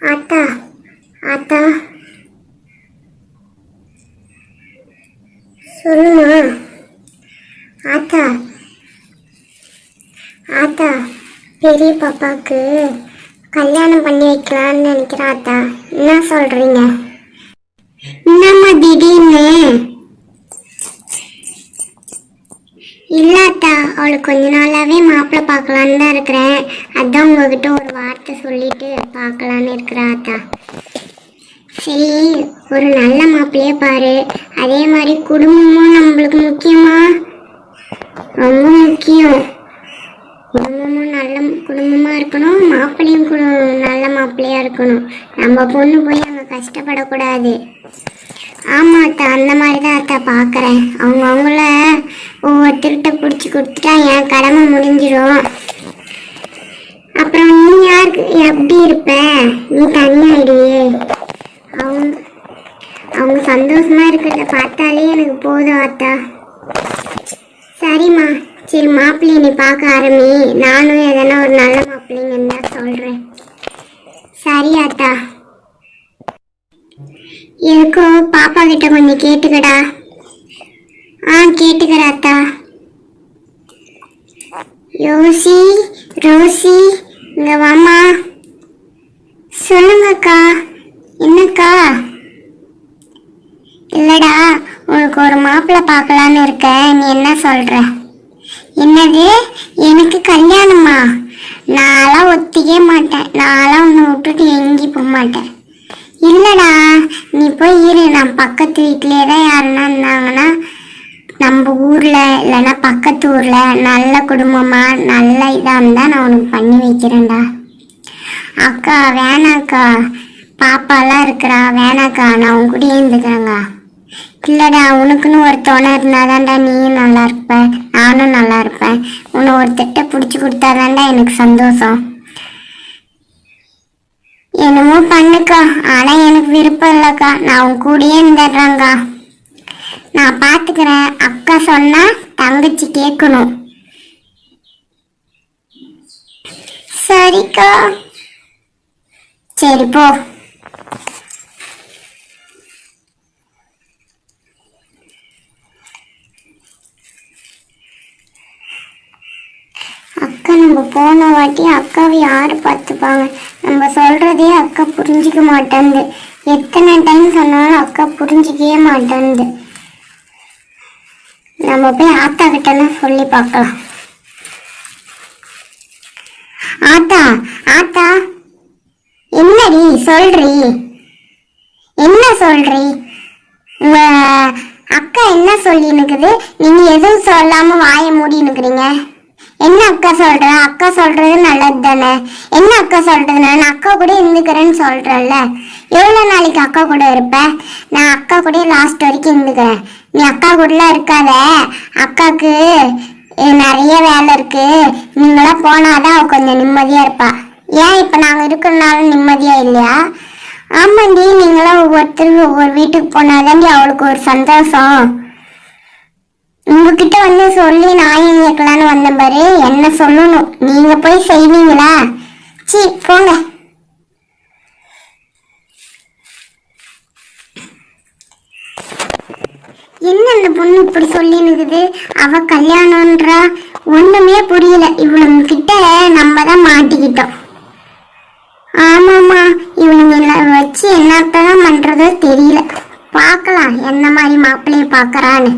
ஆத்தா ஆத்தா சொல்லுமா ஆத்தா. ஆத்தா பெரிய பாப்பாவுக்கு கல்யாணம் பண்ணி வைக்கலான்னு நினைக்கிறேன் ஆத்தா. என்ன சொல்றீங்க? என்னம்மா திடீர்னு? இல்லாத்தா, அவளுக்கு கொஞ்ச நாளாவே மாப்பிள்ளை பார்க்கலான்னு தான் இருக்கிறேன். அதான் உங்ககிட்ட ஒரு வார்த்தை சொல்லிட்டு பார்க்கலான்னு இருக்கிறேன் ஆத்தா. சரி, ஒரு நல்ல மாப்பிள்ளையே பாரு. அதே மாதிரி குடும்பமும் நம்மளுக்கு முக்கியமா, ரொம்ப முக்கியம். குடும்பமும் நல்ல குடும்பமா இருக்கணும், மாப்பிள்ளையும் நல்ல மாப்பிள்ளையா இருக்கணும். நம்ம பொண்ணு போய் அங்கே கஷ்டப்படக்கூடாது. ஆமா அத்தா, அந்த மாதிரி தான் அத்தா பார்க்குறேன். அவங்கள ஒவ்வொருத்தர்கிட்ட பிடிச்சி கொடுத்துட்டா என் கடமை முடிஞ்சிடும். அப்புறம் நீ யாருக்கு எப்படி இருப்ப? நீ தனியாயிடுவே. அவங்க அவங்க சந்தோஷமா இருக்கிறத பார்த்தாலே எனக்கு போதும் அத்தா. சரிம்மா, சரி மாப்பிள்ளைய நீ பார்க்க ஆரம்பி. நானும் எதனா ஒரு நல்ல மாப்பிள்ளைங்கன்னு தான் சொல்கிறேன். சரி அத்தா. எனக்கும் பாப்பா கிட்ட கொஞ்சம் கேட்டுக்கடா. கேட்டுக்கிற அத்தா. ரோசி இங்க வாமா. சொல்லுங்கக்கா. என்னக்கா? இல்லடா, உனக்கு ஒரு மாப்பிள்ளை பார்க்கலான்னு இருக்க. நீ என்ன சொல்ற? என்னது, எனக்கு கல்யாணமா? நான்லாம் ஒத்திக்கவே மாட்டேன். நான்லாம் உன்னை விட்டுட்டு எங்கேயும் போக மாட்டேன். இல்லடா, நீ போய் இரு. நான் பக்கத்து வீட்டிலே தான் யாருன்னா இருந்தாங்கன்னா, நம்ம ஊரில் இல்லைன்னா பக்கத்து ஊரில் நல்ல குடும்பமாக நல்ல இதாக இருந்தால் நான் உனக்கு பண்ணி வைக்கிறேன்டா. அக்கா வேணாக்கா, பாப்பாலாம் இருக்கிறா. வேணாக்கா, நான் உன் கூட இருந்துக்கிறேங்க. இல்லைடா, உனக்குன்னு ஒரு துணை இருந்தாதான்டா நீயும் நல்லா இருப்ப, நானும் நல்லா இருப்பேன். உன்னை ஒரு திட்ட பிடிச்சி கொடுத்தாதான்டா எனக்கு சந்தோஷம். என்னமோ பண்ணுக்கா, ஆனால் எனக்கு விருப்பம் இல்லைக்கா. நான் உன் கூடயே இருந்துடுறேங்க்கா. நான் பார்த்துக்கிறேன். அக்கா சொன்னா தங்கச்சி கேட்கணும். சரிக்கா. சரி போ. அக்கா நம்ம போன வாட்டி அக்காவை யாரு பார்த்துப்பாங்க? நம்ம சொல்றதே அக்கா புரிஞ்சிக்க மாட்டேங்குது. எத்தனை டைம் சொன்னாலும் அக்கா புரிஞ்சிக்கவே மாட்டேங்குது. நம்ம போய் ஆத்தா கிட்டன்னு சொல்லி பார்க்கலாம். ஆத்தா ஆத்தா, என்னடி சொல்றீ? என்ன சொல்றீ? உங்க அக்கா என்ன சொல்லி நிக்குது? நீங்க எதுவும் சொல்லாம வாயை மூடி நிக்கிறீங்க. என்ன அக்கா சொல்ற? அக்கா சொல்றது நல்லது தானே. என்ன அக்கா சொல்றது? நான் அக்கா கூட இருந்துக்கிறேன்னு சொல்றேன்ல. எவ்வளவு நாளைக்கு அக்கா கூட இருப்ப? நான் அக்கா கூட லாஸ்ட் வரைக்கும் இருந்துக்கிறேன். நீ அக்கா கூடலாம் இருக்காத. அக்காவுக்கு நிறைய வேலை இருக்கு. நீங்களாம் போனாதான் அவ கொஞ்சம் நிம்மதியா இருப்பா. ஏன் இப்ப நாங்க இருக்கிறனால நிம்மதியா இல்லையா? ஆமாண்டி, நீங்களாம் ஒவ்வொருத்தருக்கு ஒவ்வொரு வீட்டுக்கு போனாதாண்டி அவளுக்கு ஒரு சந்தோஷம். உங்ககிட்ட வந்து சொல்லி நாயம் கேட்கலான்னு வந்த பாரு. என்ன சொல்லணும், நீங்க போய் செய்வீங்களா? சீ போங்க. என்ன அந்த பொண்ணு இப்படி சொல்லி நிக்குது? அவ கல்யாணம்ன்றா. ஒண்ணுமே புரியல. இவளுங்க கிட்ட நம்ம தான் மாட்டிக்கிட்டோம். ஆமாமா, இவனுங்க வச்சு என்னத்தான் பண்றதோ தெரியல. பார்க்கலாம் என்ன மாதிரி மாப்பிள்ளைய பாக்குறான்னு.